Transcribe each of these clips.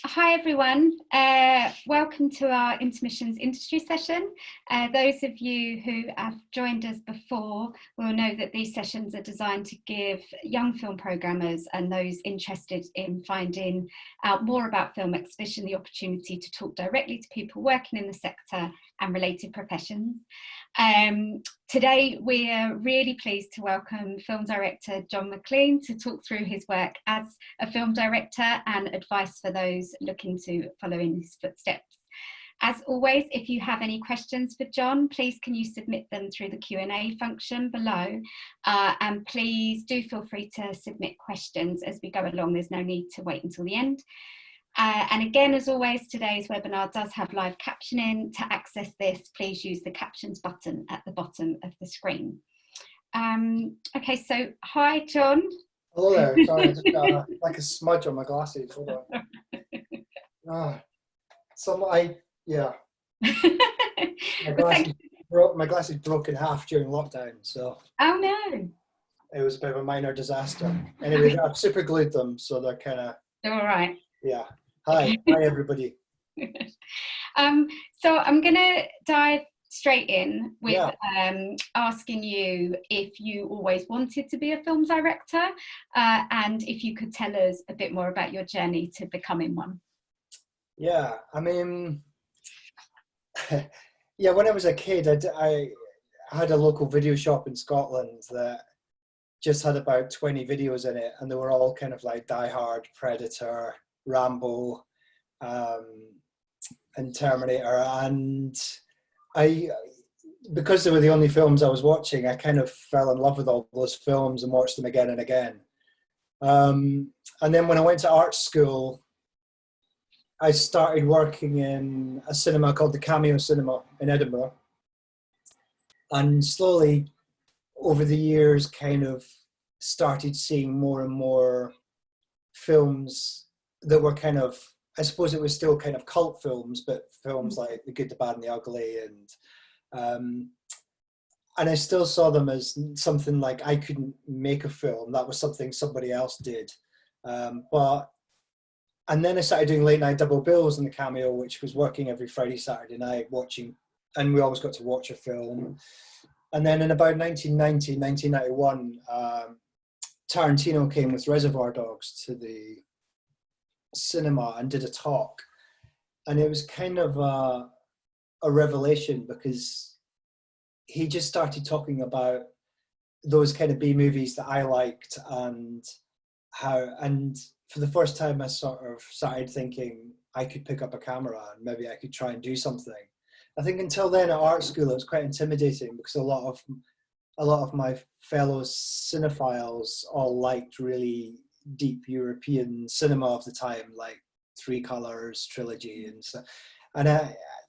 Hi everyone, welcome to our Intermissions Industry Session. Those of you who have joined us before will know that these sessions are designed to give young film programmers and those interested in finding out more about film exhibition the opportunity to talk directly to people working in the sector and related professions. Today we are really pleased to welcome film director John Maclean to talk through his work as a film director and advice for those looking to follow in his footsteps. As always, if you have any questions for John, please can you submit them through the Q&A function below, and please do feel free to submit questions as we go along. There's no need to wait until the end. And again, as always, today's webinar does have live captioning. To access this, please use the captions button at the bottom of the screen. Okay, so hi, John. Hello there. Sorry, I just got like a smudge on my glasses. Hold on. Yeah. My glasses broke in half during lockdown, so. Oh no. It was a bit of a minor disaster. Anyway, I've super glued them, so they're kind of. They're all right. Yeah. Hi everybody. So I'm gonna dive straight in with asking you if you always wanted to be a film director, and if you could tell us a bit more about your journey to becoming one. Yeah, I mean, yeah, when I was a kid, I had a local video shop in Scotland that just had about 20 videos in it, and they were all kind of like Die Hard, Predator, Rambo, and Terminator, and because they were the only films I was watching, I kind of fell in love with all those films and watched them again and again. And then when I went to art school, I started working in a cinema called the Cameo Cinema in Edinburgh, and slowly over the years kind of started seeing more and more films that were kind of, I suppose it was still kind of cult films, but films like The Good, the Bad and the Ugly, and I still saw them as something like I couldn't make a film. That was something somebody else did. And then I started doing late night double bills in the Cameo, which was working every Friday, Saturday night, watching, and we always got to watch a film. And then in about 1990, 1991, Tarantino came with Reservoir Dogs to the cinema and did a talk, and it was kind of a revelation, because he just started talking about those kind of B movies that I liked, and for the first time I sort of started thinking I could pick up a camera and maybe I could try and do something. I think until then at art school it was quite intimidating, because a lot of my fellow cinephiles all liked really deep European cinema of the time, like Three Colors, Trilogy, and so. And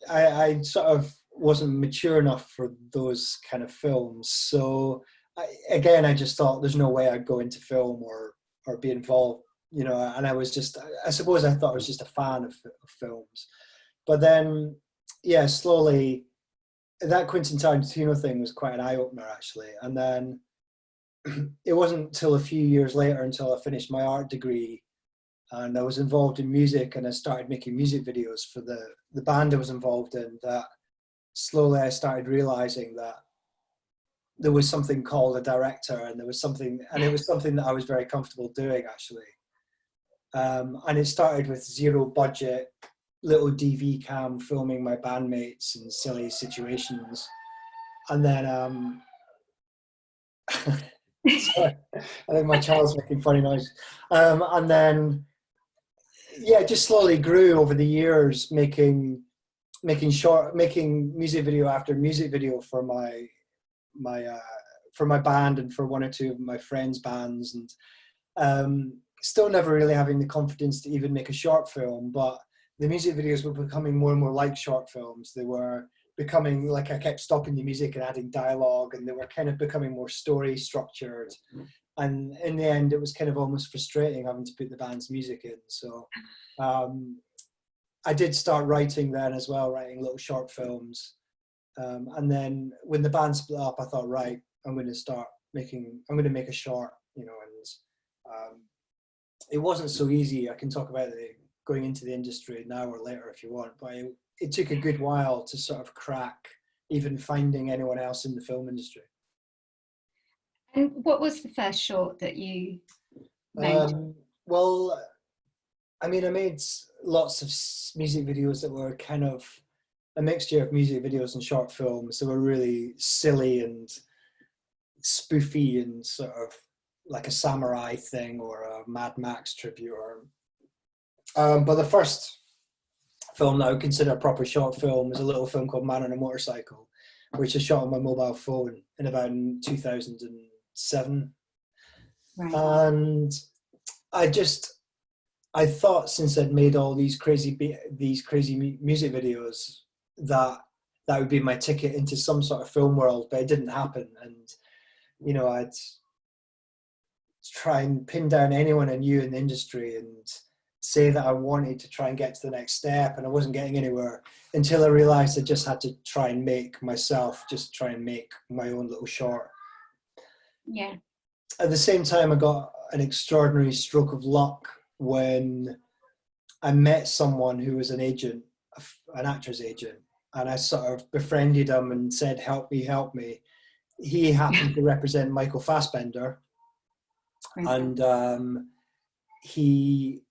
I sort of wasn't mature enough for those kind of films. So I just thought there's no way I'd go into film or be involved, you know. And I suppose I thought I was just a fan of films. But then, yeah, slowly, that Quentin Tarantino thing was quite an eye-opener, actually. And then it wasn't until a few years later until I finished my art degree and I was involved in music, and I started making music videos for the band I was involved in, that slowly I started realizing that there was something called a director, and it was something that I was very comfortable doing, actually. And it started with zero budget, little DV cam, filming my bandmates in silly situations. And then sorry, I think my child's making funny noises. And then, yeah, it just slowly grew over the years, making music video after music video for my band and for one or two of my friends' bands, and still never really having the confidence to even make a short film. But the music videos were becoming more and more like short films. They were becoming like, I kept stopping the music and adding dialogue, and they were kind of becoming more story structured. And in the end, it was kind of almost frustrating having to put the band's music in. So I did start writing then as well, writing little short films. And then when the band split up, I thought, right, I'm going to make a short, you know. And it wasn't so easy. I can talk about the going into the industry now or later if you want, but it took a good while to sort of crack even finding anyone else in the film industry. And what was the first short that you made? Well, I mean, I made lots of music videos that were kind of a mixture of music videos and short films. They were really silly and spoofy and sort of like a samurai thing or a Mad Max tribute. But the first film that I would consider a proper short film was a little film called Man on a Motorcycle, which I shot on my mobile phone in about 2007. Right. And I thought, since I'd made all these crazy music videos, that would be my ticket into some sort of film world, but it didn't happen. And you know, I'd try and pin down anyone I knew in the industry and say that I wanted to try and get to the next step, and I wasn't getting anywhere until I realized I just had to try and make my own little short. Yeah. At the same time, I got an extraordinary stroke of luck when I met someone who was an agent, an actor's agent, and I sort of befriended him and said, help me. He happened to represent Michael Fassbender. Great. And he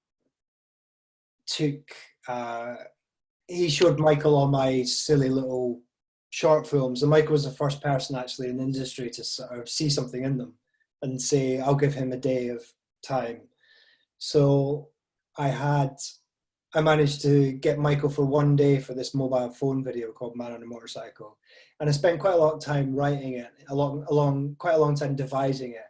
showed Michael all my silly little short films, and Michael was the first person actually in the industry to sort of see something in them and say, I'll give him a day of time. So I managed to get Michael for one day for this mobile phone video called Man on a Motorcycle. And I spent quite a lot of time writing it, quite a long time devising it.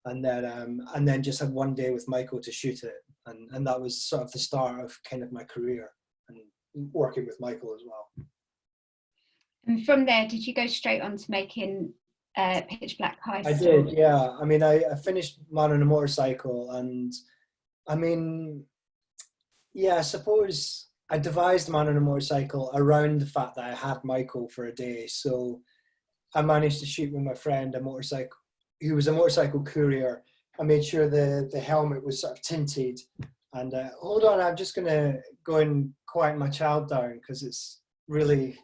And then just had one day with Michael to shoot it. And that was sort of the start of kind of my career and working with Michael as well. And from there, did you go straight on to making Pitch Black Heist? I did, yeah. I mean, I finished Man on a Motorcycle, and I mean, yeah, I suppose I devised Man on a Motorcycle around the fact that I had Michael for a day. So I managed to shoot with my friend who was a motorcycle courier. I made sure the helmet was sort of tinted. And hold on, I'm just going to go and quiet my child down because it's really...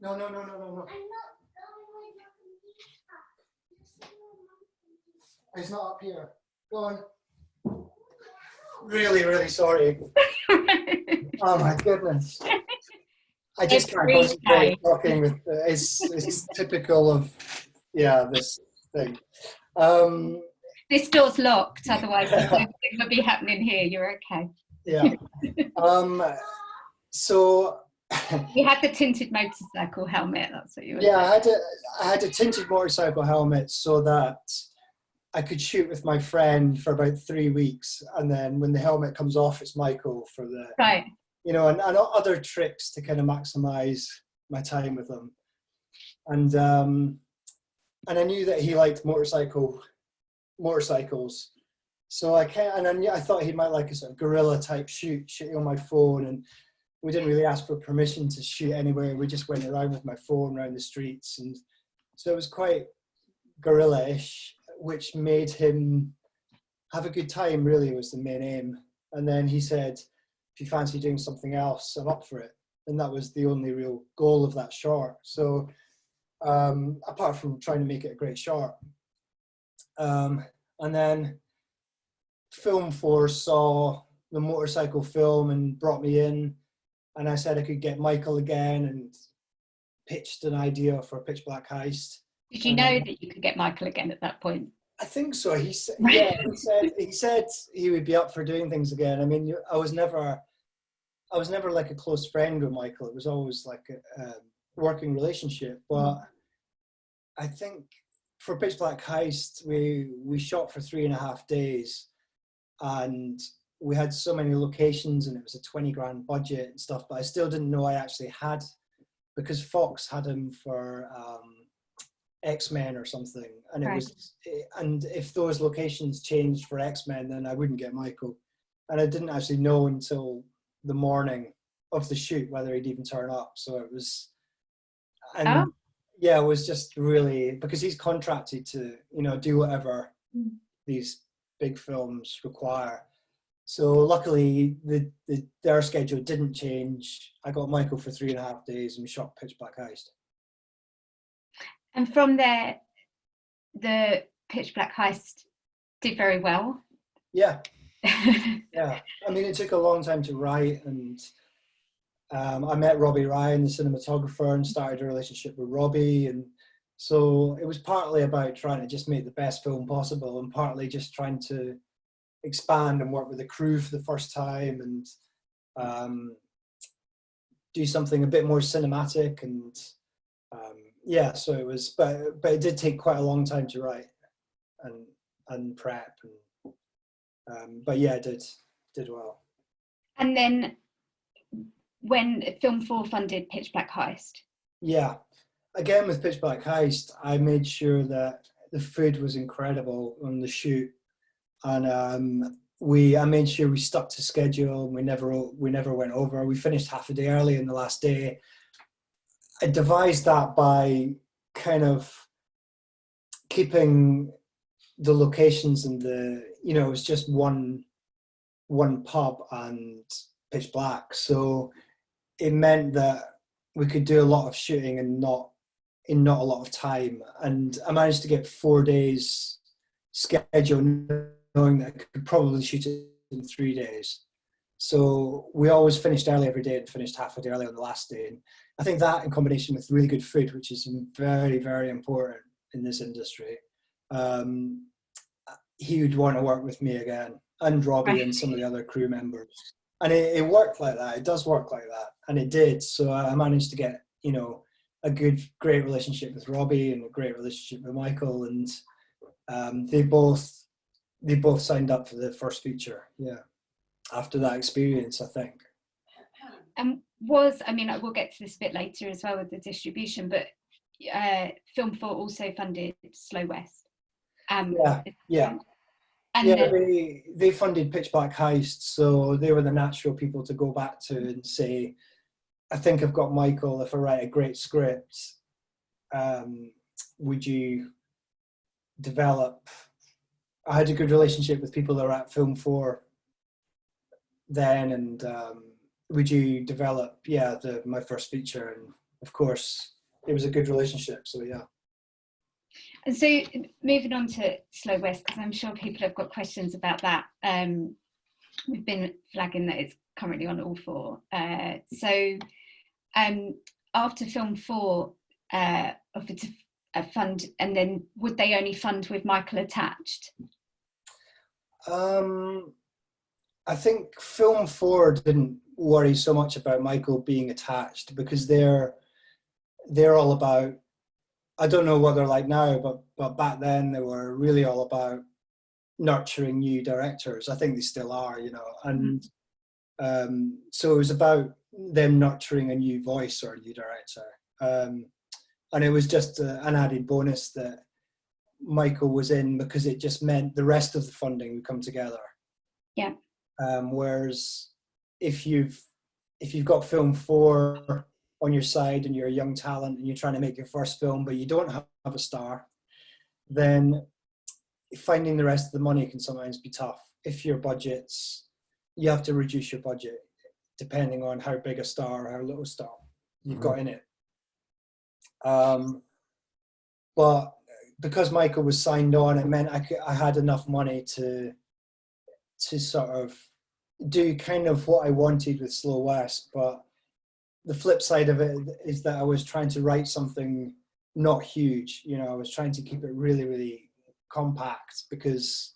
No. I'm not going with the computer. It's not up here. Go on. Really, really sorry. Oh my goodness. I just can't concentrate talking with, it's typical of, yeah, this thing. This door's locked, otherwise nothing would be happening here. You're okay. Yeah. So you had the tinted motorcycle helmet, that's what you were saying. Yeah, I had a tinted motorcycle helmet so that I could shoot with my friend for about 3 weeks, and then when the helmet comes off, it's Michael for the right. You know, and other tricks to kind of maximize my time with him. And I knew that he liked motorcycles, so I thought he might like a sort of guerrilla type shooting on my phone, and we didn't really ask for permission to shoot anywhere. We just went around with my phone around the streets, and so it was quite guerrilla-ish, which made him have a good time. Really, was the main aim. And then he said, if you fancy doing something else, I'm up for it. And that was the only real goal of that short. So apart from trying to make it a great short. And then Film Force saw the motorcycle film and brought me in, and I said I could get Michael again, and pitched an idea for Pitch Black Heist. Did you know that you could get Michael again at that point? I think so. He said he would be up for doing things again. I mean, I was never like a close friend with Michael. It was always like a working relationship. But I think for Pitch Black Heist, we shot for 3.5 days, and we had so many locations and it was a 20 grand budget and stuff, but I still didn't know I actually had, because Fox had him for X-Men or something, and it Right. was, and if those locations changed for X-Men, then I wouldn't get Michael, and I didn't actually know until the morning of the shoot whether he'd even turn up. So it was, and Oh. yeah, it was just really, because he's contracted to, do whatever these big films require. So luckily, their schedule didn't change. I got Michael for 3.5 days, and we shot Pitch Black Heist. And from there, the Pitch Black Heist did very well. Yeah. Yeah. I mean, it took a long time to write, and I met Robbie Ryan, the cinematographer, and started a relationship with Robbie. And so it was partly about trying to just make the best film possible, and partly just trying to expand and work with the crew for the first time, and do something a bit more cinematic. And yeah, so it was, but it did take quite a long time to write and prep, and but yeah, it did well. And then when Film 4 funded Pitch Black Heist? Yeah, again with Pitch Black Heist, I made sure that the food was incredible on the shoot, and I made sure we stuck to schedule. We never went over. We finished half a day early on the last day. I devised that by kind of keeping the locations and it was just one pub and pitch black. So it meant that we could do a lot of shooting and not a lot of time. And I managed to get 4 days schedule, knowing that I could probably shoot it in 3 days. So we always finished early every day and finished half a day early on the last day. And I think that, in combination with really good food, which is very, very important in this industry, he would want to work with me again, and Robbie and some of the other crew members. And it worked like that. It does work like that. And it did. So I managed to get, a great relationship with Robbie and a great relationship with Michael. And they both signed up for the first feature. Yeah. After that experience, I think. We'll get to this a bit later as well with the distribution, but Film 4 also funded Slow West. Yeah. And they funded Pitch Black Heist, so they were the natural people to go back to and say, I think I've got Michael. If I write a great script, would you develop? I had a good relationship with people that were at Film 4 then, and would you develop my first feature? And of course it was a good relationship, so yeah. And so moving on to Slow West, because I'm sure people have got questions about that. We've been flagging that it's currently on all 4. So after Film 4 offered to fund, and then would they only fund with Michael attached? I think Film 4 didn't worry so much about Michael being attached, because they're all about, I don't know what they're like now, but back then they were really all about nurturing new directors. I think they still are, and so it was about them nurturing a new voice or a new director. And it was just an added bonus that Michael was in, because it just meant the rest of the funding would come together. Yeah. Whereas if you've got Film 4 on your side and you're a young talent and you're trying to make your first film, but you don't have a star, then finding the rest of the money can sometimes be tough. If your budgets, you have to reduce your budget depending on how big a star or how little star you've got in it. But because Michael was signed on, it meant I had enough money to sort of do kind of what I wanted with Slow West. But the flip side of it is that I was trying to write something not huge. I was trying to keep it really, really compact, because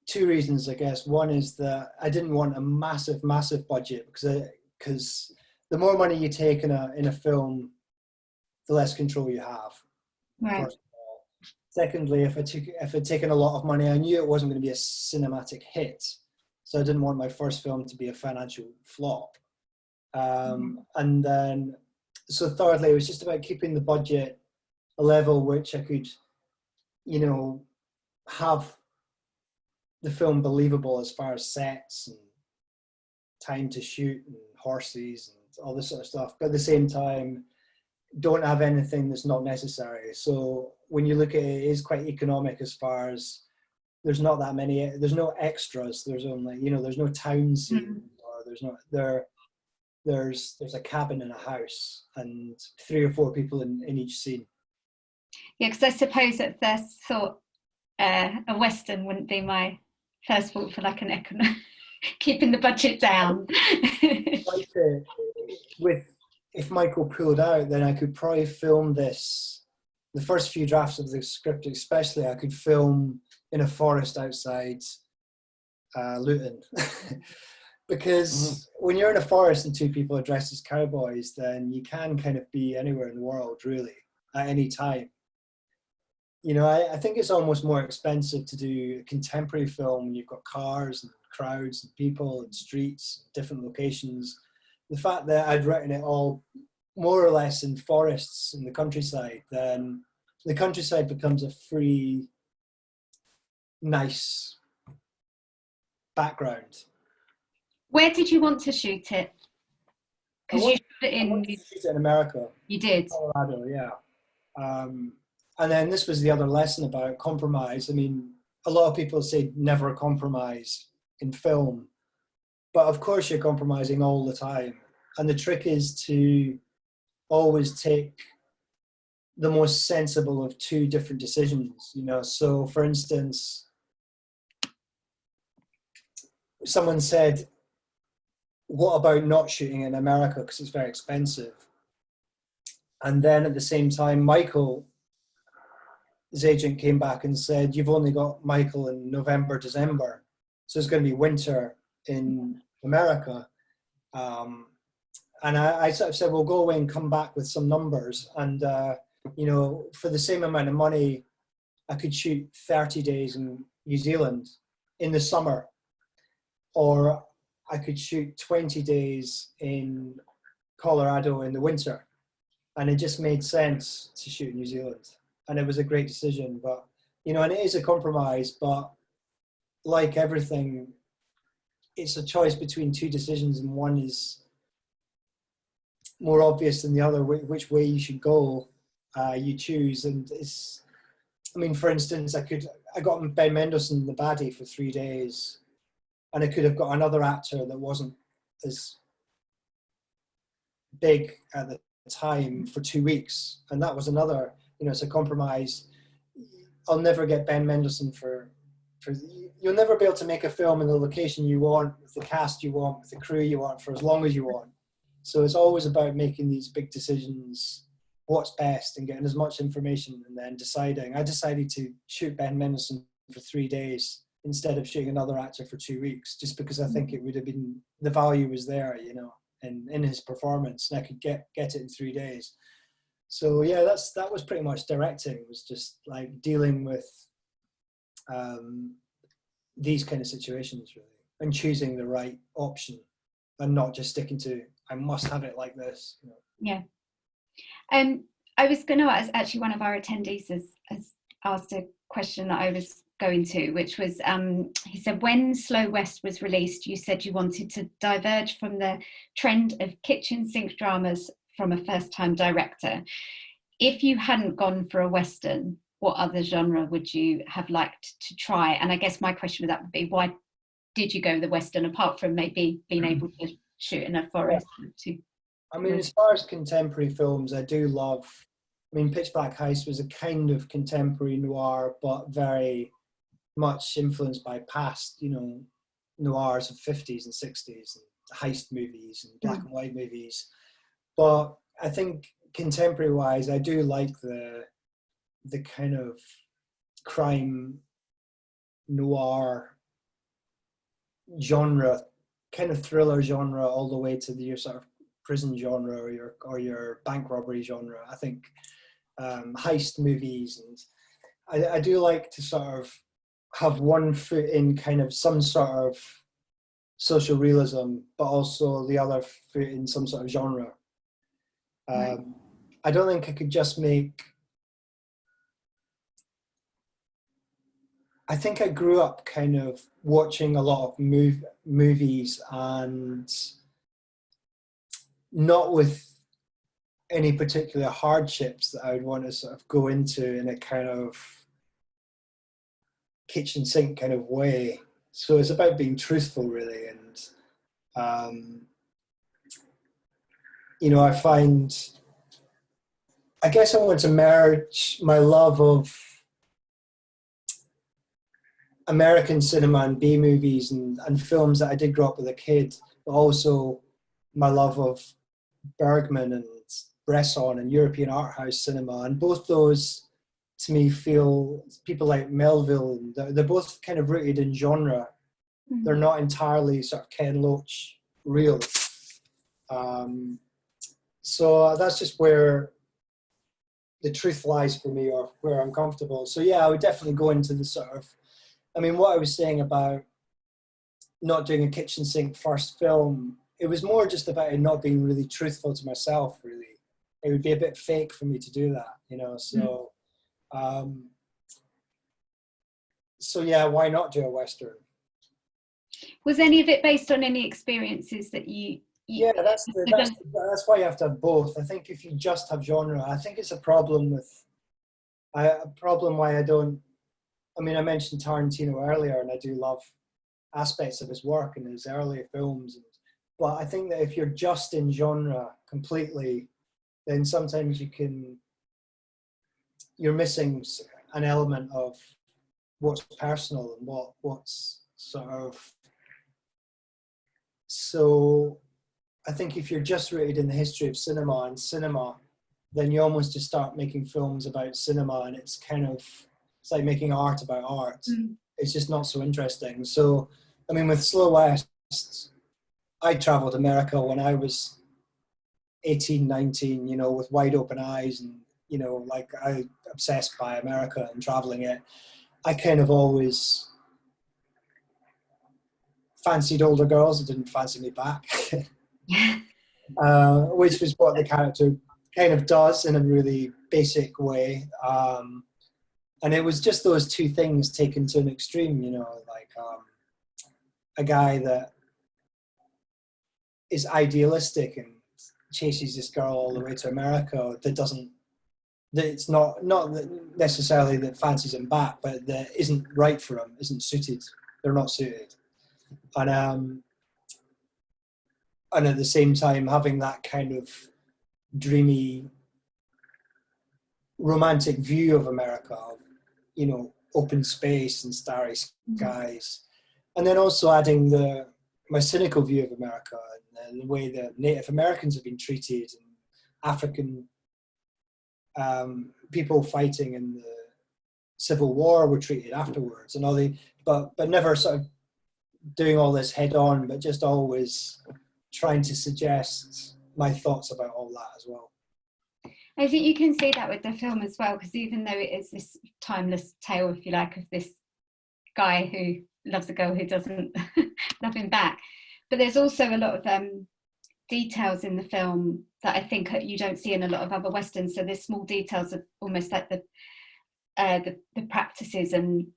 2 reasons, I guess. One is that I didn't want a massive, massive budget, because the more money you take in a film, the less control you have. Right. First of all. Secondly, if I'd taken a lot of money, I knew it wasn't going to be a cinematic hit. So I didn't want my first film to be a financial flop. And then, so thirdly, it was just about keeping the budget a level which I could, you know, have the film believable as far as sets and time to shoot and horses and all this sort of stuff, but at the same time don't have anything that's not necessary. So when you look at it, it is quite economic as far as there's not that many, there's no extras, there's only, you know, there's no town scene, or there's a cabin in a house and 3 or 4 people in each scene. Yeah, because I suppose at first thought a Western wouldn't be my first thought for like an keeping the budget down. If Michael pulled out, then I could probably film this, the first few drafts of the script especially, I could film in a forest outside Luton. Because when you're in a forest and 2 people are dressed as cowboys, then you can kind of be anywhere in the world, really, at any time. You know, I think it's almost more expensive to do a contemporary film when you've got cars and crowds and people and streets, different locations. The fact that I'd written it all more or less in forests in the countryside, then the countryside becomes a free, nice background. Where did you want to shoot it? Because you shot it I wanted to shoot it in America. You did? Colorado, yeah. And then this was the other lesson about compromise. I mean, a lot of people say never compromise in film, but of course you're compromising all the time. And the trick is to always take the most sensible of 2 different decisions, you know. So for instance, someone said, what about not shooting in America because it's very expensive? And then at the same time, Michael, his agent, came back and said, you've only got Michael in November, December, so it's going to be winter in America. And I sort of said, well, go away and come back with some numbers. And, you know, for the same amount of money, I could shoot 30 days in New Zealand in the summer, or I could shoot 20 days in Colorado in the winter. And it just made sense to shoot in New Zealand. And it was a great decision. But, you know, and it is a compromise, but like everything, it's a choice between 2 decisions, and one is more obvious than the other, which way you should go, you choose. And it's, I mean, for instance, I got Ben Mendelsohn, the baddie, for 3 days, and I could have got another actor that wasn't as big at the time for 2 weeks. And that was another, you know, it's a compromise. I'll never get Ben Mendelsohn you'll never be able to make a film in the location you want, with the cast you want, with the crew you want, for as long as you want. So it's always about making these big decisions, what's best, and getting as much information and then deciding. I decided to shoot Ben Mendelsohn for 3 days instead of shooting another actor for 2 weeks, just because I think it would have been, the value was there, you know, in his performance, and I could get it in 3 days. So yeah, that was pretty much directing. It was just like dealing with these kind of situations, really, and choosing the right option, and not just sticking to, I must have it like this, you know. Yeah. I was going to ask, actually, one of our attendees has asked a question that I was going to, which was, he said, when Slow West was released, you said you wanted to diverge from the trend of kitchen sink dramas from a first-time director. If you hadn't gone for a Western, what other genre would you have liked to try? And I guess my question with that would be, why did you go the Western, apart from maybe being able to shoot in a forest? Yeah. I mean, as far as contemporary films, I do love, I mean, Pitch Black Heist was a kind of contemporary noir, but very much influenced by past, you know, noirs of 50s and 60s, and heist movies and black and white movies. But I think contemporary wise, I do like the kind of crime noir genre, kind of thriller genre, all the way to your sort of prison genre or your bank robbery genre. I think heist movies, and I do like to sort of have one foot in kind of some sort of social realism, but also the other foot in some sort of genre. Right. I don't think I could just make. I think I grew up kind of watching a lot of movies and not with any particular hardships that I would want to sort of go into in a kind of kitchen sink kind of way. So it's about being truthful, really. And, you know, I guess I want to merge my love of American cinema and B movies and films that I did grow up with a kid, but also my love of Bergman and Bresson and European art house cinema. And both those, to me, feel, people like Melville, they're both kind of rooted in genre. Mm-hmm. They're not entirely sort of Ken Loach real. So that's just where the truth lies for me, or where I'm comfortable. So yeah, I would definitely go into the sort of, I mean, what I was saying about not doing a kitchen sink first film, it was more just about it not being really truthful to myself, really. It would be a bit fake for me to do that, you know, so so yeah, why not do a Western? Was any of it based on any experiences that you yeah, that's why you have to have both. I think if you just have genre, I think it's a problem why I don't, I mean, I mentioned Tarantino earlier, and I do love aspects of his work and his earlier films, but I think that if you're just in genre completely, then sometimes you're missing an element of what's personal and what's sort of, so I think if you're just rooted in the history of cinema, then you almost just start making films about cinema, and it's like making art about art. It's just not so interesting. So, I mean, with Slow West, I traveled America when I was 18, 19, you know, with wide open eyes, and, you know, like, I obsessed by America and traveling it. I kind of always fancied older girls that didn't fancy me back, which was what the character kind of does in a really basic way. And it was just those two things taken to an extreme, you know, like a guy that is idealistic and chases this girl all the way to America that it's not necessarily that fancies him back, but that isn't right for him, isn't suited. They're not suited. And at the same time having that kind of dreamy, romantic view of America, you know, open space and starry skies. And then also adding my cynical view of America and the way that Native Americans have been treated, and African people fighting in the Civil War were treated afterwards, and but never sort of doing all this head on, but just always trying to suggest my thoughts about all that as well. I think you can see that with the film as well, because even though it is this timeless tale, if you like, of this guy who loves a girl who doesn't love him back, but there's also a lot of details in the film that I think you don't see in a lot of other Westerns. So there's small details of almost like the practices and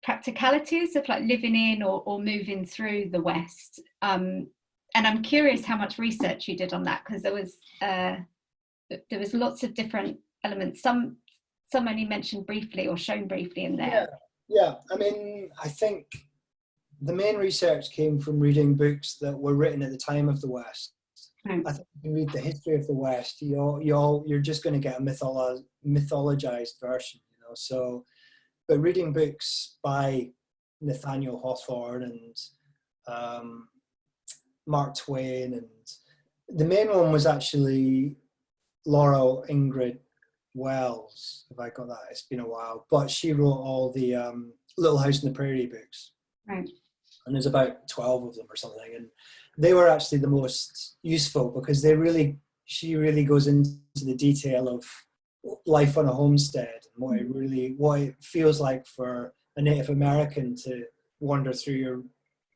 practicalities of like living in or moving through the West. And I'm curious how much research you did on that, because there was lots of different elements. Some only mentioned briefly or shown briefly in there. Yeah. I mean, I think the main research came from reading books that were written at the time of the West. I think if you read the history of the West, you're just going to get a mythologized version, you know. So, but reading books by Nathaniel Hawthorne and Mark Twain, and the main one was actually Laurel Ingrid Wells, if I got that, it's been a while, but she wrote all the Little House on the Prairie books. Right. And there's about 12 of them or something, and they were actually the most useful because she really goes into the detail of life on a homestead and what it feels like for a Native American to wander through your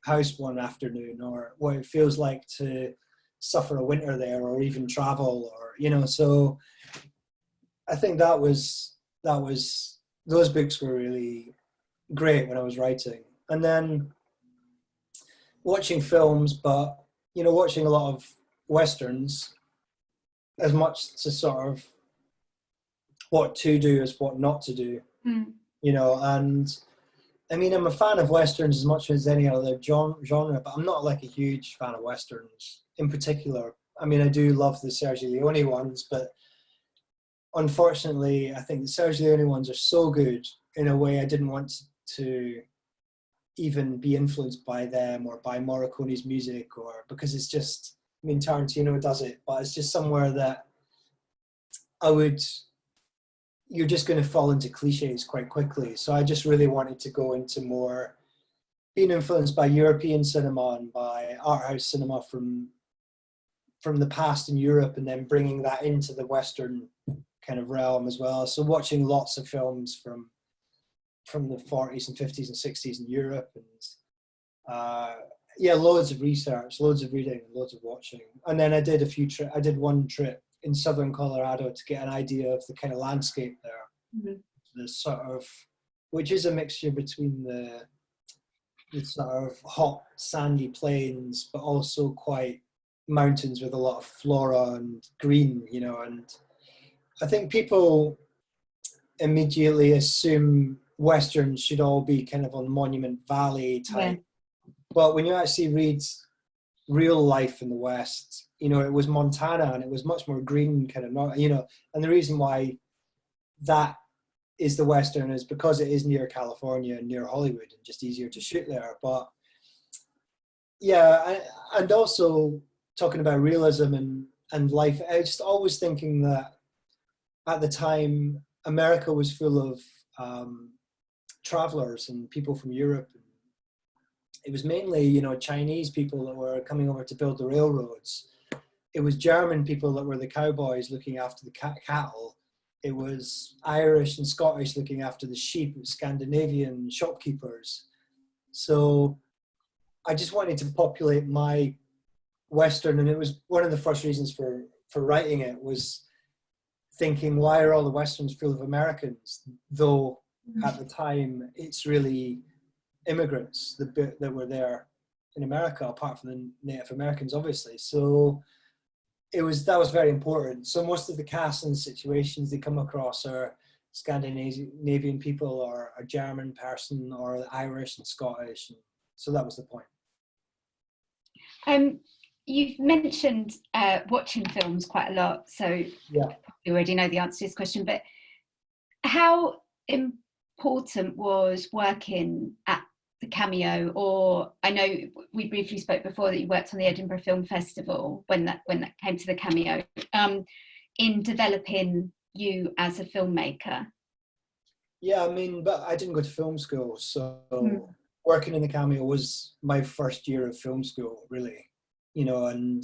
house one afternoon, or what it feels like to suffer a winter there, or even travel, or, you know. So I think those books were really great when I was writing. And then watching films, but, you know, watching a lot of Westerns, as much to sort of what to do as what not to do, you know. And I mean, I'm a fan of Westerns as much as any other genre, but I'm not like a huge fan of Westerns in particular. I mean, I do love the Sergio Leone ones, but unfortunately, I think the Sergio Leone ones are so good in a way I didn't want to even be influenced by them or by Morricone's music, or because it's just, I mean, Tarantino does it, but it's just somewhere that you're just going to fall into cliches quite quickly. So I just really wanted to go into more being influenced by European cinema and by art house cinema from the past in Europe, and then bringing that into the Western kind of realm as well. So watching lots of films from the 40s and 50s and 60s in Europe, and yeah, loads of research, loads of reading, loads of watching. And then I did one trip in southern Colorado to get an idea of the kind of landscape there. The sort of, which is a mixture between the sort of hot sandy plains, but also quite mountains with a lot of flora and green, you know. And I think people immediately assume Westerns should all be kind of on Monument Valley type. Yeah. But when you actually read real life in the West, you know, it was Montana, and it was much more green, kind of, you know. And the reason why that is the Western is because it is near California and near Hollywood, and just easier to shoot there. But yeah, and also talking about realism and life, I just always thinking that at the time America was full of travelers and people from Europe. It was mainly, you know, Chinese people that were coming over to build the railroads. It was German people that were the cowboys looking after the cattle. It was Irish and Scottish looking after the sheep. It was Scandinavian shopkeepers. So I just wanted to populate my Western, and it was one of the first reasons for writing it, was thinking, why are all the Westerns full of Americans? Though at the time, it's really immigrants that were there in America, apart from the Native Americans, obviously. So that was very important. So most of the cast and situations they come across are Scandinavian people, or a German person, or Irish and Scottish. And so that was the point. You've mentioned watching films quite a lot, so yeah, you already know the answer to this question, but how important was working at the Cameo? Or I know we briefly spoke before that you worked on the Edinburgh Film Festival when that came to the Cameo, in developing you as a filmmaker. Yeah, I mean, but I didn't go to film school, so working in the Cameo was my first year of film school, really, you know. And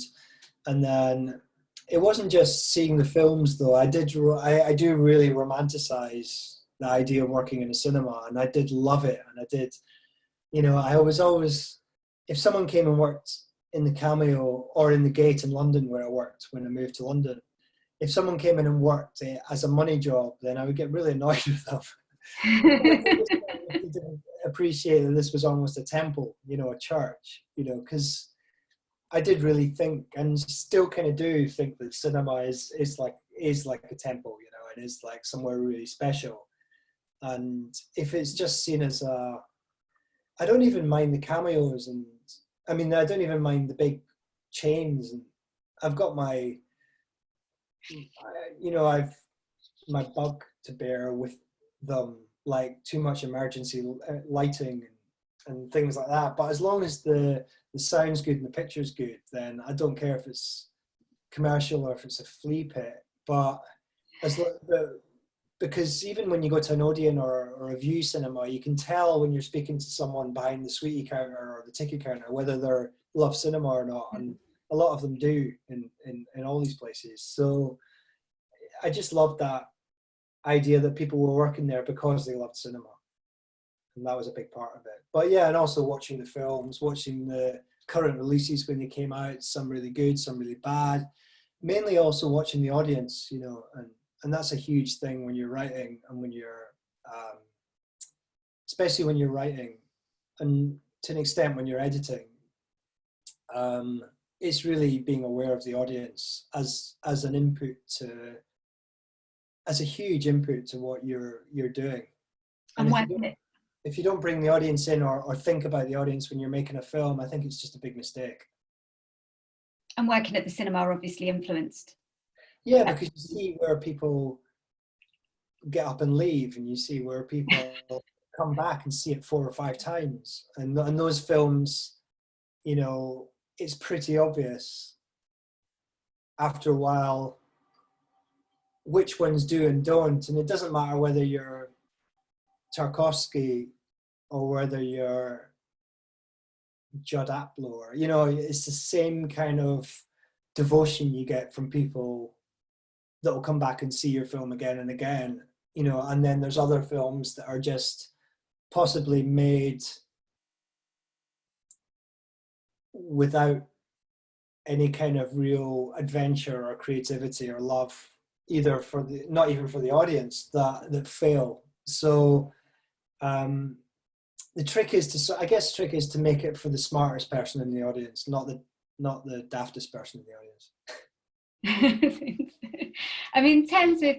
then it wasn't just seeing the films, though. I do really romanticize the idea of working in a cinema, and I did love it. And I did, you know, I was always, if someone came and worked in the Cameo or in the Gate in London where I worked when I moved to London, if someone came in and worked as a money job, then I would get really annoyed with them. I didn't appreciate that this was almost a temple, you know, a church, you know, because I did really think, and still kind of do think, that cinema is like a temple, you know, and is like somewhere really special. And if it's just seen as I don't even mind the cameos, and I mean, I don't even mind the big chains, and I've got my bug to bear with them, like too much emergency lighting and things like that. But as long as the sound's good and the picture's good, then I don't care if it's commercial or if it's a flea pit. But because even when you go to an Odeon or a View cinema, you can tell when you're speaking to someone behind the sweetie counter or the ticket counter whether they love cinema or not, and a lot of them do in all these places. So I just loved that idea that people were working there because they loved cinema. and that was a big part of it. But yeah, and also watching the films, watching the current releases when they came out, some really good, some really bad. Mainly also watching the audience, you know, and that's a huge thing when you're writing and when you're, especially when you're writing, and to an extent when you're editing. It's really being aware of the audience as an input to, as a huge input to what you're doing. And if you don't bring the audience in or think about the audience when you're making a film, I think it's just a big mistake. And working at the cinema obviously influenced. Yeah, because you see where people get up and leave, and you see where people come back and see it 4 or 5 times. And those films, you know, it's pretty obvious after a while which ones do and don't. And it doesn't matter whether you're Tarkovsky or whether you're Judd Apatow, you know, it's the same kind of devotion you get from people that will come back and see your film again and again, you know. And then there's other films that are just possibly made without any kind of real adventure or creativity or love, either for the, not even for the audience, that fail. So the trick is to, I guess, trick is to make it for the smartest person in the audience, not the daftest person in the audience. I mean, in terms of,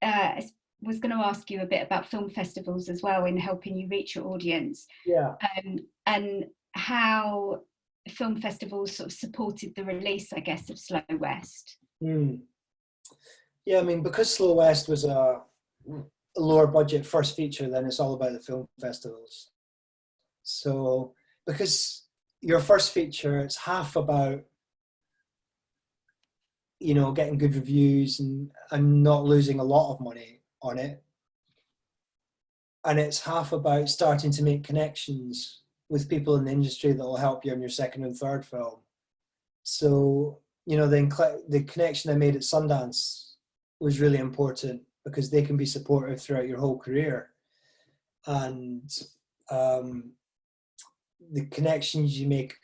I was going to ask you a bit about film festivals as well in helping you reach your audience. Yeah. And how film festivals sort of supported the release, I guess, of Slow West. Yeah, I mean, because Slow West was a lower budget first feature, then it's all about the film festivals. So because your first feature, it's half about, you know, getting good reviews and not losing a lot of money on it. And it's half about starting to make connections with people in the industry that will help you on your second and third film. So, you know, the connection I made at Sundance was really important because they can be supportive throughout your whole career. And the connections you make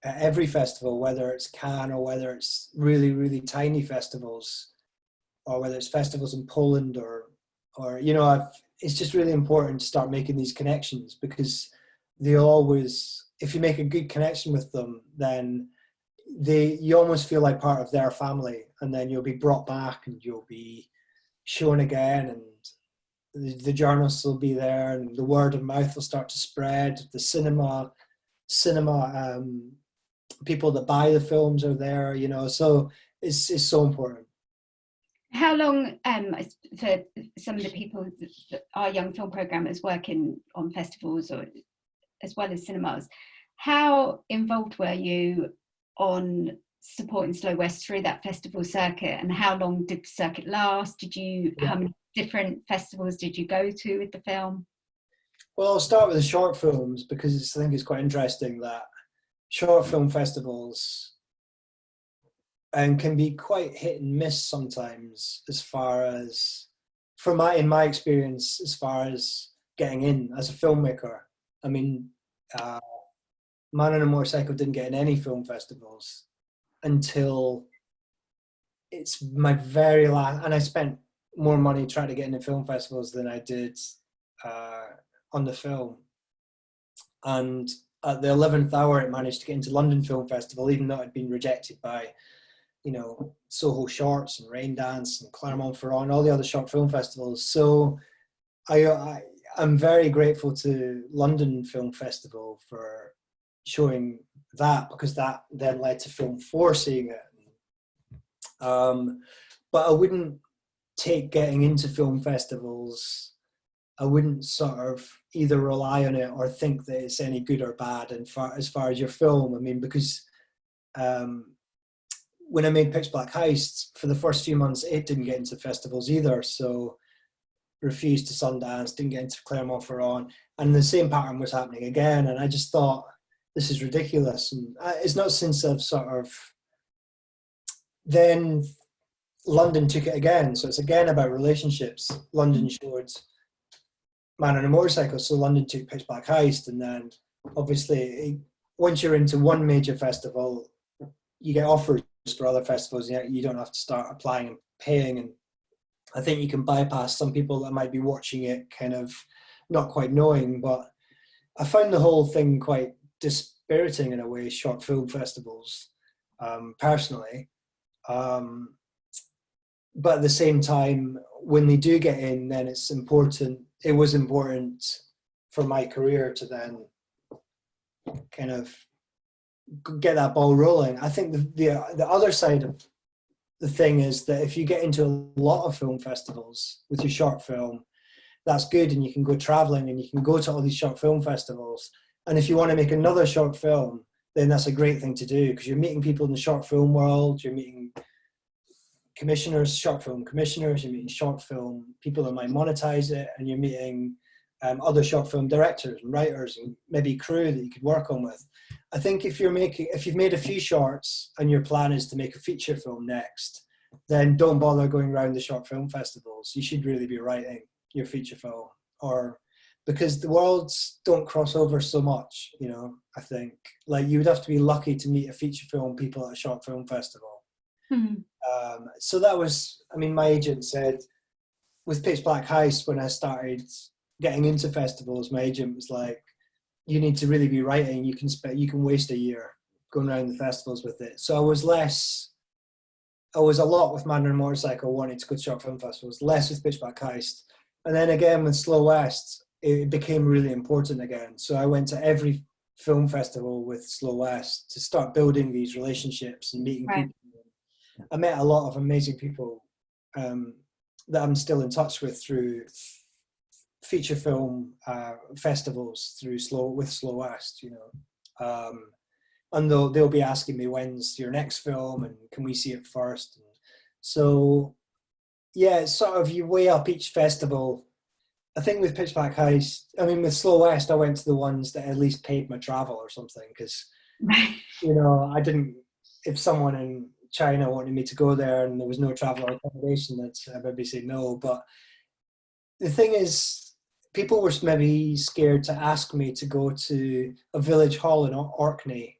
at every festival, whether it's Cannes or whether it's really, really tiny festivals, or whether it's festivals in Poland or you know, it's just really important to start making these connections, because they always, if you make a good connection with them, then you almost feel like part of their family, and then you'll be brought back and you'll be shown again, and the journalists will be there, and the word of mouth will start to spread. The cinema people that buy the films are there, you know, so it's so important. How long, for some of the people that are young film programmers working on festivals or as well as cinemas, how involved were you on supporting Slow West through that festival circuit, and how long did the circuit last? How many different festivals did you go to with the film? Well, I'll start with the short films, because I think it's quite interesting that short film festivals can be quite hit and miss sometimes, as far as, in my experience, as far as getting in as a filmmaker. I mean, Man on a Motorcycle didn't get in any film festivals until it's my very last, and I spent more money trying to get into film festivals than I did on the film. And at the 11th hour, it managed to get into London Film Festival, even though it had been rejected by, you know, Soho Shorts and Raindance and Clermont-Ferrand, all the other short film festivals. So I'm very grateful to London Film Festival for showing that, because that then led to Film 4 seeing it. But I wouldn't take getting into film festivals, I wouldn't sort of either rely on it or think that it's any good or bad as far as your film. I mean, because when I made Pitch Black Heist, for the first few months, it didn't get into festivals either. So refused to Sundance, didn't get into Clermont-Ferrand, and the same pattern was happening again. And I just thought, this is ridiculous. And it's not since I've sort of, then London took it again. So it's again about relationships. London showed Man on a Motorcycle. So London took Pitch Black Heist, and then obviously once you're into one major festival, you get offers for other festivals. You don't have to start applying and paying. And I think you can bypass some people that might be watching it kind of not quite knowing. But I found the whole thing quite dispiriting in a way, short film festivals, personally. But at the same time, when they do get in, then it's important. It was important for my career to then kind of get that ball rolling. I think the other side of the thing is that if you get into a lot of film festivals with your short film, that's good, and you can go traveling and you can go to all these short film festivals. And if you want to make another short film, then that's a great thing to do, because you're meeting people in the short film world, you're meeting commissioners, short film commissioners, you're meeting short film people that might monetize it, and you're meeting other short film directors and writers and maybe crew that you could work on with. I think if you've made a few shorts and your plan is to make a feature film next, then don't bother going around the short film festivals. You should really be writing your feature film, or because the worlds don't cross over so much, you know. I think like you would have to be lucky to meet a feature film people at a short film festival. So that was, I mean, my agent said with Pitch Black Heist, when I started getting into festivals, my agent was like, you need to really be writing. You can waste a year going around the festivals with it. So I was a lot with Man on a Motorcycle wanting to go to short film festivals, less with Pitch Black Heist. And then again with Slow West, it became really important again. So I went to every film festival with Slow West to start building these relationships and meeting people. I met a lot of amazing people that I'm still in touch with through feature film festivals with Slow West, you know. And they'll be asking me, when's your next film and can we see it first? And so, yeah, it's sort of you weigh up each festival. I think with Pitch Black Heist, I mean, with Slow West, I went to the ones that at least paid my travel or something, because, you know, if someone in China wanted me to go there and there was no travel or accommodation, I'd maybe say no. But the thing is, people were maybe scared to ask me to go to a village hall in Orkney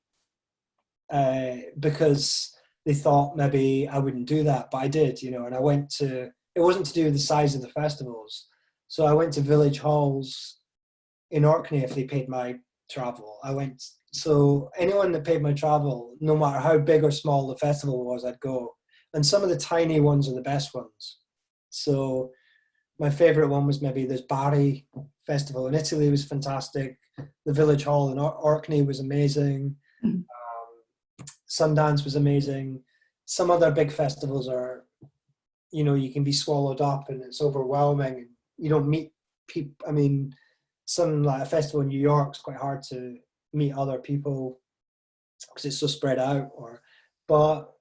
because they thought maybe I wouldn't do that, but I did, you know. And it wasn't to do with the size of the festivals. So I went to village halls in Orkney if they paid my travel. So anyone that paid my travel, no matter how big or small the festival was, I'd go. And some of the tiny ones are the best ones. So my favorite one was maybe this Bari festival in Italy was fantastic. The Village Hall in Orkney was amazing. Sundance was amazing. Some other big festivals are, you know, you can be swallowed up and it's overwhelming. You don't meet people. I mean, like a festival in New York is quite hard to meet other people because it's so spread out. But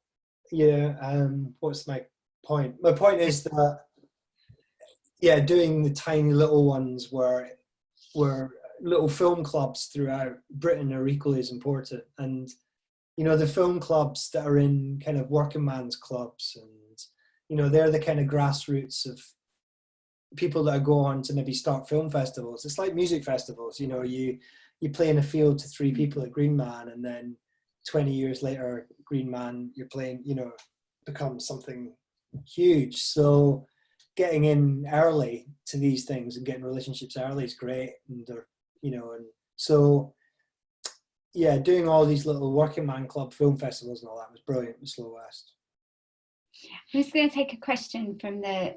yeah, what's my point? My point is that, yeah, doing the tiny little ones where little film clubs throughout Britain are equally as important. And, you know, the film clubs that are in kind of working man's clubs, and, you know, they're the kind of grassroots of people that go on to maybe start film festivals. It's like music festivals, you know, you play in a field to 3 people at Green Man, and then 20 years later, Green Man, you're playing, you know, becomes something huge. So getting in early to these things and getting relationships early is great. And they're, you know, and so, yeah, doing all these little working man club film festivals and all that was brilliant with Slow West. I'm just going to take a question from the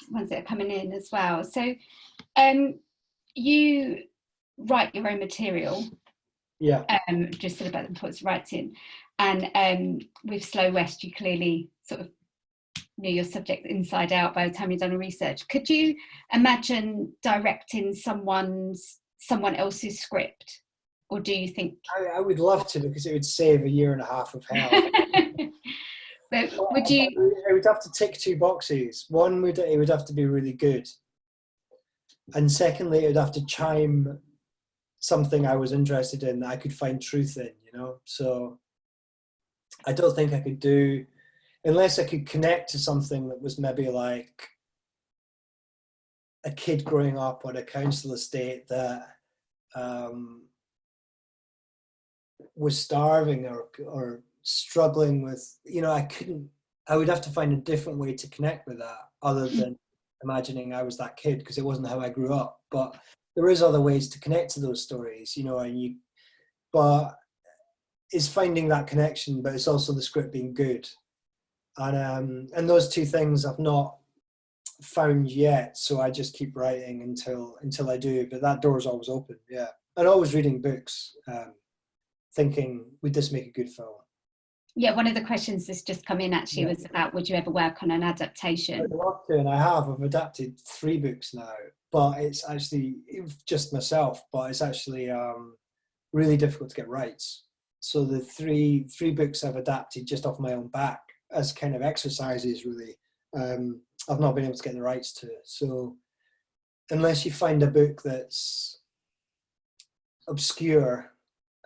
ones that are coming in as well. So you write your own material. Yeah. Just sort of about the importance of writing. And with Slow West, you clearly sort of knew your subject inside out by the time you'd done the research. Could you imagine directing someone else's script? Or do you think... I would love to, because it would save 1.5 years of hell. But would you... It would have to tick 2 boxes. One, it would have to be really good. And secondly, it would have to chime something I was interested in that I could find truth in, you know? So I don't think I could do, unless I could connect to something that was maybe like a kid growing up on a council estate that was starving or struggling with, I would have to find a different way to connect with that other than imagining I was that kid, because it wasn't how I grew up. But there is other ways to connect to those stories, but it's finding that connection, but it's also the script being good. And those two things I've not found yet, so I just keep writing until I do. But that door's always open, yeah. And always reading books, thinking, would this make a good film? Yeah, one of the questions that's just come in actually was about, would you ever work on an adaptation? I'd love to, and I have. I've adapted 3 books now, but it's actually just myself. But it's actually really difficult to get rights. So the three books I've adapted just off my own back as kind of exercises, really. I've not been able to get the rights to it. So unless you find a book that's obscure,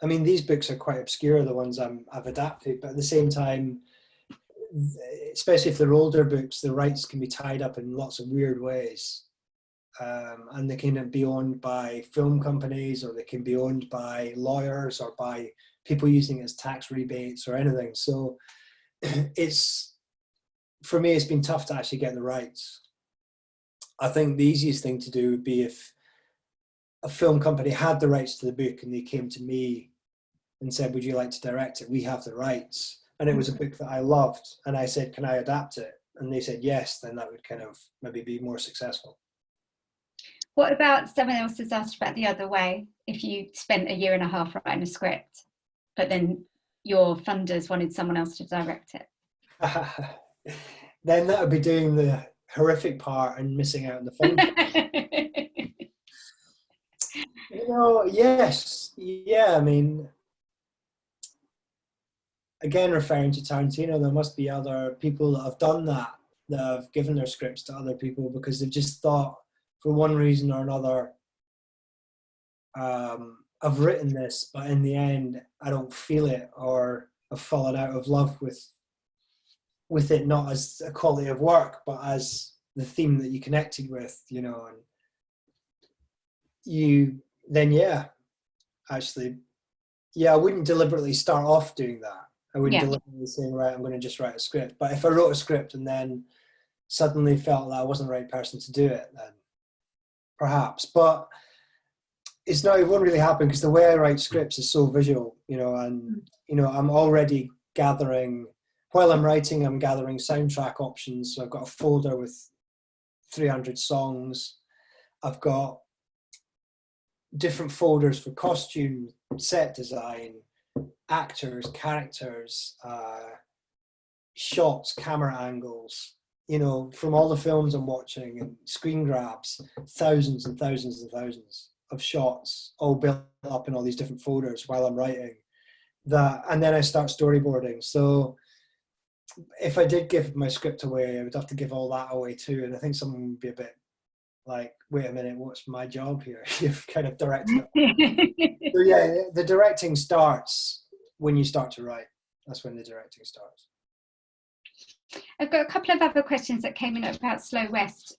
I mean, these books are quite obscure, the ones I've adapted, but at the same time, especially if they're older books, the rights can be tied up in lots of weird ways. And they can be owned by film companies, or they can be owned by lawyers, or by people using it as tax rebates or anything. So for me, it's been tough to actually get the rights. I think the easiest thing to do would be if a film company had the rights to the book and they came to me and said, would you like to direct it? We have the rights. And it was a book that I loved. And I said, can I adapt it? And they said, yes, then that would kind of maybe be more successful. What about, someone else has asked about the other way, if you spent 1.5 years writing a script, but then your funders wanted someone else to direct it? Then that would be doing the horrific part and missing out on the fun. Yes. Yeah, I mean, again, referring to Tarantino, there must be other people that have done that have given their scripts to other people because they've just thought, for one reason or another, I've written this, but in the end, I don't feel it, or I've fallen out of love with it, not as a quality of work, but as the theme that you connected with, and I wouldn't deliberately start off doing that. I wouldn't deliberately say, right, I'm going to just write a script. But if I wrote a script and then suddenly felt that I wasn't the right person to do it, then perhaps. But it won't really happen, because the way I write scripts is so visual, and I'm already gathering, while I'm writing, I'm gathering soundtrack options. So I've got a folder with 300 songs. I've got different folders for costume, set design, actors, characters, shots, camera angles, from all the films I'm watching, and screen grabs, thousands and thousands and thousands of shots, all built up in all these different folders while I'm writing that. And then I start storyboarding. So if I did give my script away, I would have to give all that away too. And I think someone would be a bit like, wait a minute, what's my job here? You've kind of directed it. So yeah, the directing starts when you start to write. That's when the directing starts. I've got a couple of other questions that came in about Slow West,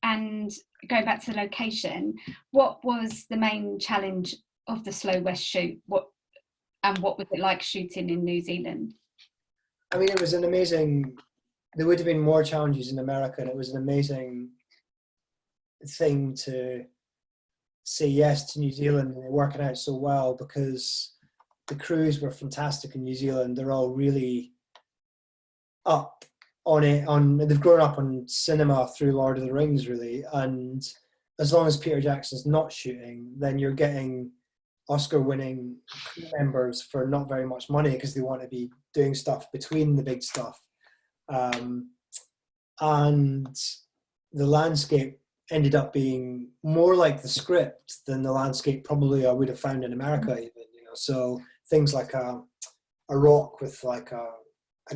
and going back to the location. What was the main challenge of the Slow West shoot? What was it like shooting in New Zealand? I mean, it was an amazing, there would have been more challenges in America, and it was an amazing thing to say yes to New Zealand, and it working out so well, because the crews were fantastic in New Zealand. They're all really up on it. They've grown up on cinema through Lord of the Rings, really. And as long as Peter Jackson's not shooting, then you're getting Oscar-winning crew members for not very much money, because they want to be doing stuff between the big stuff. And the landscape ended up being more like the script than the landscape probably I would have found in America, even. So things like a rock with like a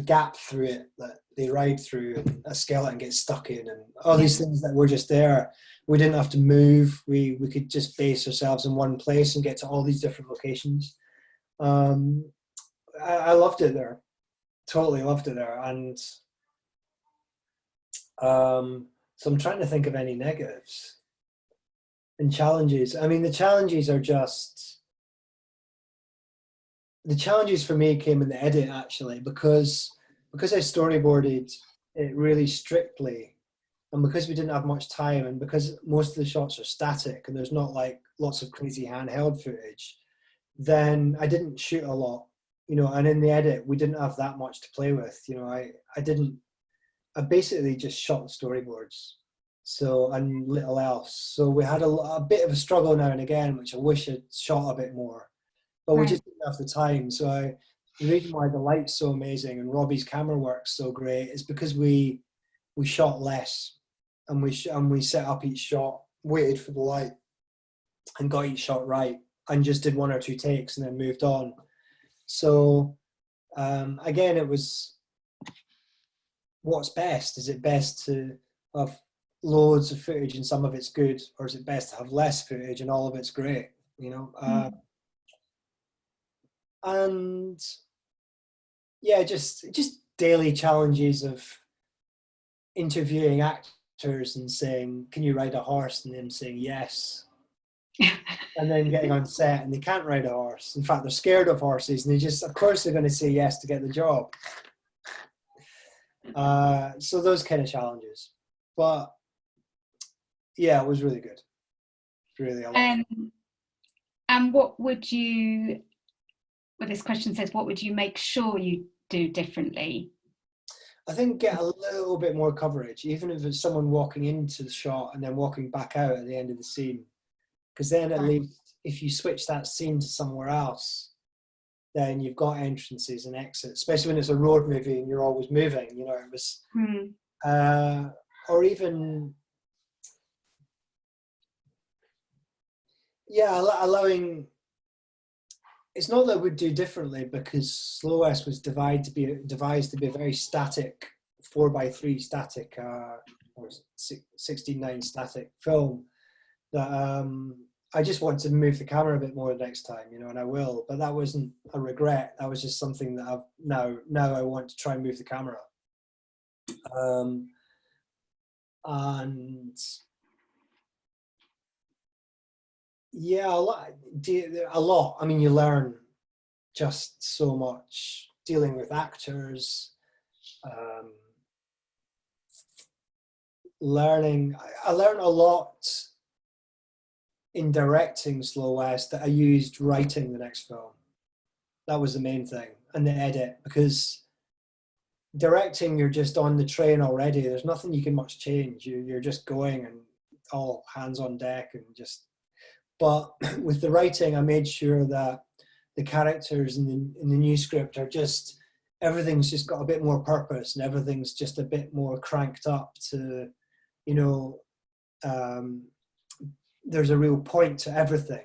gap through it that they ride through, and a skeleton gets stuck in, and all these things that were just there. We didn't have to move. We could just base ourselves in one place and get to all these different locations. I loved it there. Totally loved it there. And So I'm trying to think of any negatives and challenges. I mean, the challenges for me came in the edit, actually, because I storyboarded it really strictly, and because we didn't have much time, and because most of the shots are static and there's not like lots of crazy handheld footage, then I didn't shoot a lot, you know, and in the edit we didn't have that much to play with, you know. I basically just shot the storyboards, so, and little else. So we had a bit of a struggle now and again, which I wish I'd shot a bit more, but we just didn't have the time. So the reason why the light's so amazing and Robbie's camera work's so great is because we shot less, and we set up each shot, waited for the light, and got each shot right, and just did 1 or 2 takes and then moved on. So again, it was, what's best? Is it best to have loads of footage and some of it's good, or is it best to have less footage and all of it's great, you know? And yeah, just daily challenges of interviewing actors and saying, can you ride a horse, and them saying yes, and then getting on set and they can't ride a horse. In fact, they're scared of horses, and they just, of course they're going to say yes to get the job. So those kind of challenges, but yeah, it was really good. Really, a lot. And what would you, well, this question says, what would you make sure you do differently? I think get a little bit more coverage, even if it's someone walking into the shot and then walking back out at the end of the scene, because then at least if you switch that scene to somewhere else, then you've got entrances and exits, especially when it's a road movie and you're always moving, you know. It was or even, yeah, allowing, it's not that we'd do differently, because Slow West was devised to be a very static 4:3 static or 16:9 static film, that I just wanted to move the camera a bit more next time, you know, and I will. But that wasn't a regret. That was just something that I've now I want to try and move the camera. And yeah, a lot. I mean, you learn just so much dealing with actors. I learned a lot in directing Slow West that I used writing the next film. That was the main thing, and the edit, because directing, you're just on the train already. There's nothing you can much change. You're just going and all hands on deck and just. But with the writing, I made sure that the characters in the new script are just, everything's just got a bit more purpose, and everything's just a bit more cranked up to, you know, there's a real point to everything.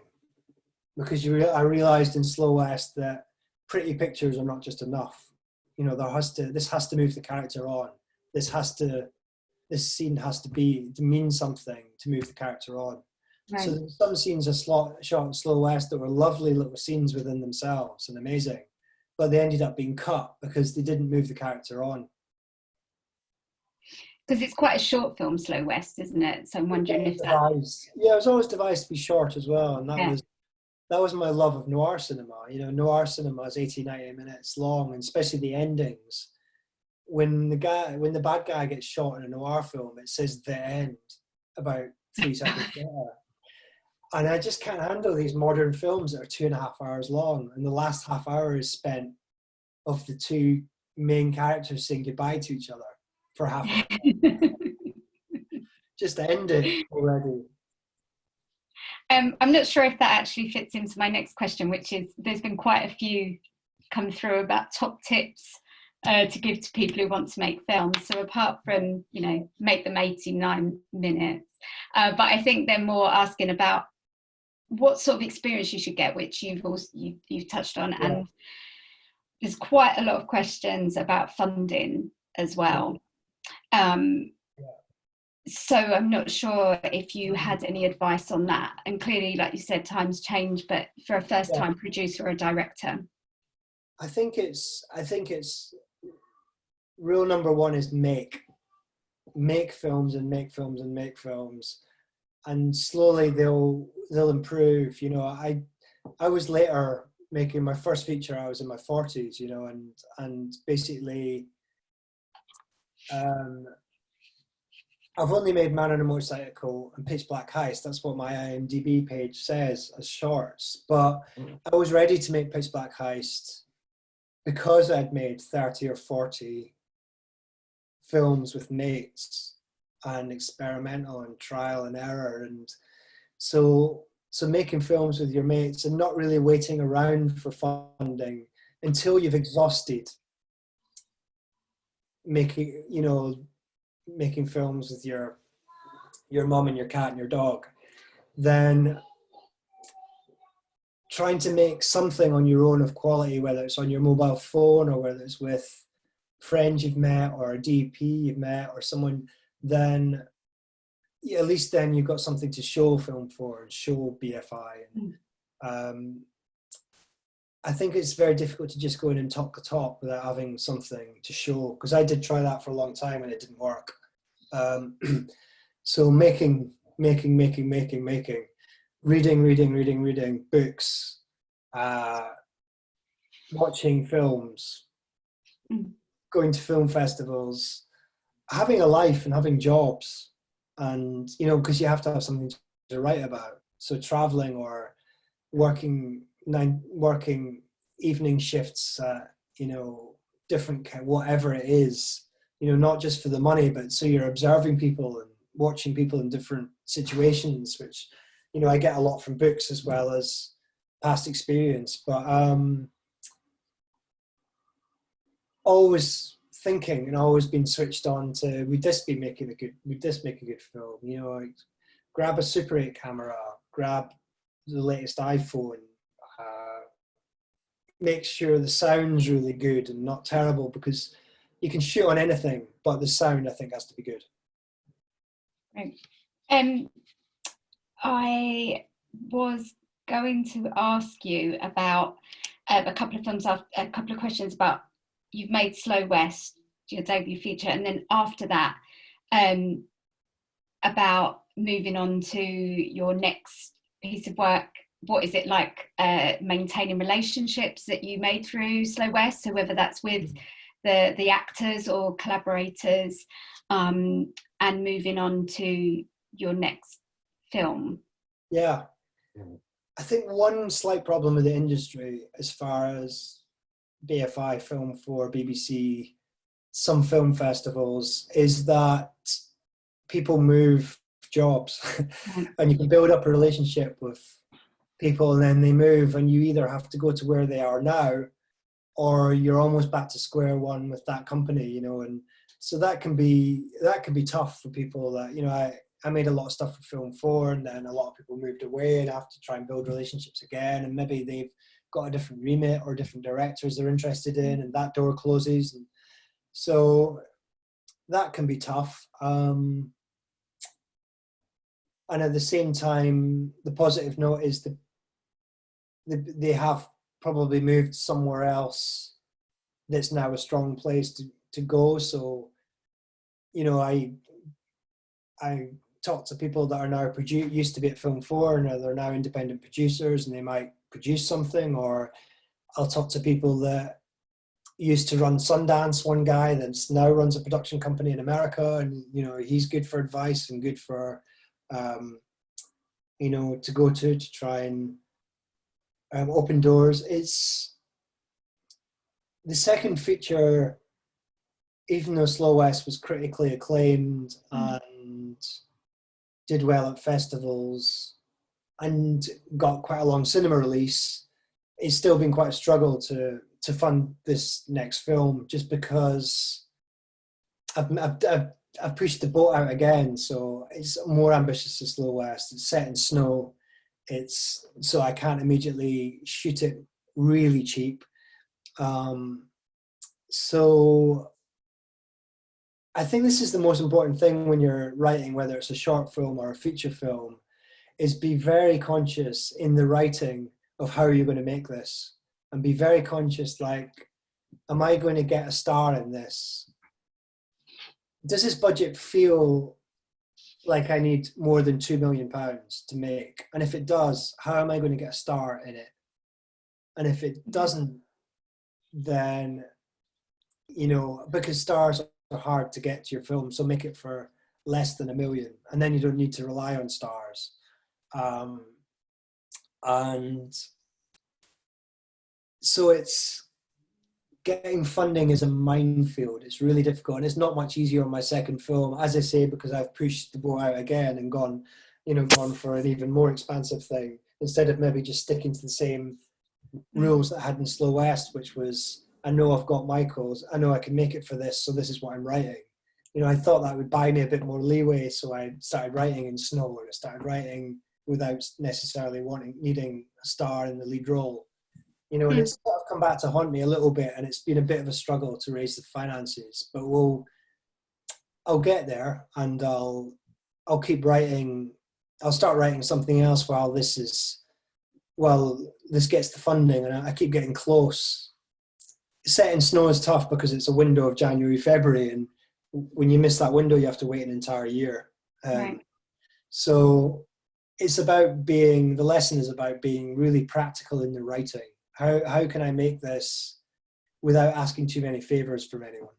Because I realized in Slow West that pretty pictures are not just enough. You know, this has to move the character on. This scene has to mean something to move the character on. Right. So there's some scenes are shot in Slow West that were lovely little scenes within themselves and amazing, but they ended up being cut because they didn't move the character on. Because it's quite a short film, Slow West, isn't it? So I'm wondering if that... Yeah, it was always devised to be short as well, and that was my love of noir cinema. You know, noir cinema is 80, 90 minutes long, and especially the endings. When the bad guy gets shot in a noir film, it says "the end" about 3 seconds later. And I just can't handle these modern films that are 2.5 hours long, and the last half hour is spent of the 2 main characters saying goodbye to each other for half an hour. Just end it already. I'm not sure if that actually fits into my next question, which is, there's been quite a few come through about top tips to give to people who want to make films. So apart from, you know, make them 89 minutes, but I think they're more asking about what sort of experience you should get, which you've touched on. Yeah. And there's quite a lot of questions about funding as well. So I'm not sure if you had any advice on that. And clearly, like you said, times change, but for a first-time producer or a director, I think it's rule number 1 is make make films and make films and make films, and slowly they'll improve. You know, I was later making my first feature. I was in my 40s, you know, and basically, I've only made Man on a Motorcycle and Pitch Black Heist. That's what my IMDb page says as shorts. But I was ready to make Pitch Black Heist because I'd made 30 or 40 films with mates and experimental and trial and error. And so making films with your mates and not really waiting around for funding until you've exhausted making films with your mom and your cat and your dog, then trying to make something on your own of quality, whether it's on your mobile phone or whether it's with friends you've met or a DP you've met or someone, then at least then you've got something to show film for and show BFI. And, I think it's very difficult to just go in and talk the talk without having something to show, because I did try that for a long time and it didn't work. So making, reading books, watching films, going to film festivals, having a life and having jobs, and, you know, because you have to have something to write about. So traveling or working evening shifts, you know, different, whatever it is, you know, not just for the money, but so you're observing people and watching people in different situations, which, you know, I get a lot from books as well as past experience. But always thinking and always been switched on to, would this make a good film? You know, like, grab a Super 8 camera, grab the latest iPhone, make sure the sound's really good and not terrible, because you can shoot on anything, but the sound, I think, has to be good. Right. I was going to ask you about a couple of questions about, you've made Slow West, your debut feature, and then after that, about moving on to your next piece of work. What is it like maintaining relationships that you made through Slow West? So whether that's with the actors or collaborators, and moving on to your next film. Yeah. I think one slight problem with the industry as far as BFI, Film 4, BBC, some film festivals, is that people move jobs and you can build up a relationship with people and then they move and you either have to go to where they are now or you're almost back to square one with that company, you know. And so that can be tough for people that, you know, I made a lot of stuff for Film 4 and then a lot of people moved away and I have to try and build relationships again, and maybe they've got a different remit or different directors they're interested in and that door closes, and so that can be tough. And at the same time, the positive note is that they have probably moved somewhere else that's now a strong place to go. So, you know, I talk to people that are now used to be at Film 4 and they're now independent producers and they might produce something, or I'll talk to people that used to run Sundance, one guy that now runs a production company in America, and, you know, he's good for advice and good for, you know, to go to try and open doors. It's the second feature, even though Slow West was critically acclaimed and did well at festivals and got quite a long cinema release, it's still been quite a struggle to fund this next film, just because I've pushed the boat out again. So it's more ambitious than Slow West. It's set in snow. So I can't immediately shoot it really cheap. So I think this is the most important thing when you're writing, whether it's a short film or a feature film, is be very conscious in the writing of how you're going to make this, and be very conscious, like, am I going to get a star in this? does this budget feel like I need more than £2 million to make? And if it does, how am I going to get a star in it? And if it doesn't, then, you know, because stars are hard to get to your film, so make it for less than £1 million, and then you don't need to rely on stars. And so it's, getting funding is a minefield. It's really difficult, and it's not much easier on my second film, as I say, because I've pushed the boat out again and gone for an even more expansive thing, instead of maybe just sticking to the same rules that I had in Slow West, which was, I know I've got Michael's, I know I can make it for this, so this is what I'm writing. You know, I thought that would buy me a bit more leeway, so I started writing in Snow, and I started writing without necessarily needing a star in the lead role. You know, and it's sort of come back to haunt me a little bit, and it's been a bit of a struggle to raise the finances. But I'll get there, and I'll keep writing. I'll start writing something else while this gets the funding, and I keep getting close. Set in Snow is tough because it's a window of January, February, and when you miss that window, you have to wait an entire year. Right. So it's about the lesson is about being really practical in the writing. How can I make this without asking too many favors from anyone?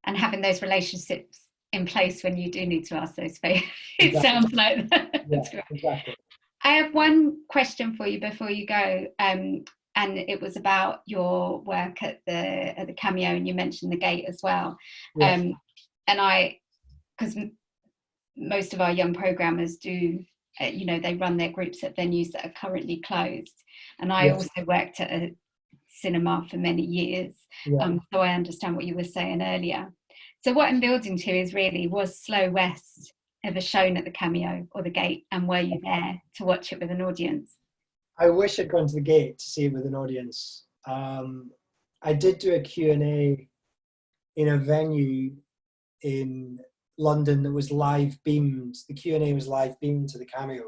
And having those relationships in place when you do need to ask those favors. It Exactly. sounds like that. Yeah, exactly. I have one question for you before you go, and it was about your work at the Cameo, and you mentioned the Gate as well. Yes. And because most of our young programmers do, they run their groups at venues that are currently closed. And I also worked at a cinema for many years, so I understand what you were saying earlier. So what I'm building to is really, was Slow West ever shown at the Cameo or the Gate, and were you there to watch it with an audience? I wish I'd gone to the Gate to see it with an audience. I did do a Q&A in a venue in London that was live beamed. The Q&A was live beamed to the Cameo,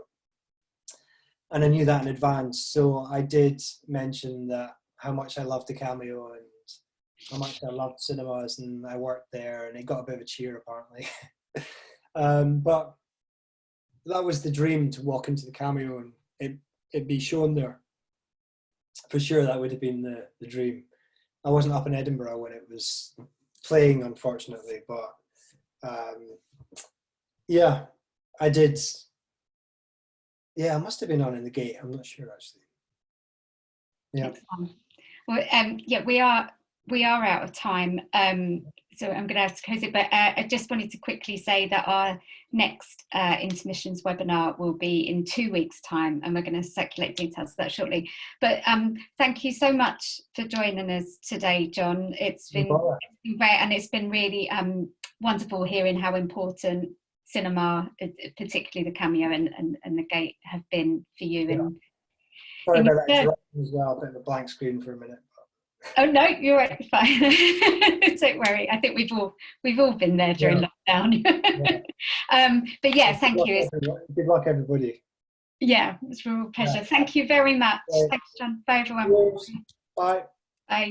and I knew that in advance. So I did mention that how much I loved the Cameo and how much I loved cinemas, and I worked there, and it got a bit of a cheer apparently. But that was the dream, to walk into the Cameo and it be shown there. For sure, that would have been the dream. I wasn't up in Edinburgh when it was playing, unfortunately, but yeah, I did. Yeah, I must have been on in the Gate. I'm not sure actually. Yeah. Excellent. Well, yeah, we are out of time, so I'm going to have to close it. But I just wanted to quickly say that our next Intermissions webinar will be in 2 weeks' time, and we're going to circulate details of that shortly. But thank you so much for joining us today, John. It's been great, and it's been really wonderful hearing how important cinema, particularly the Cameo and the Gate, have been for you. Yeah. And sorry about that interruption as well, a bit of a blank screen for a minute. Oh no, you're right, fine. Don't worry. I think we've all been there during lockdown. But yeah, thank you. Good luck, everybody. Yeah, it's a real pleasure. Thank you very much. Thanks, John. Bye, everyone. Bye. Bye.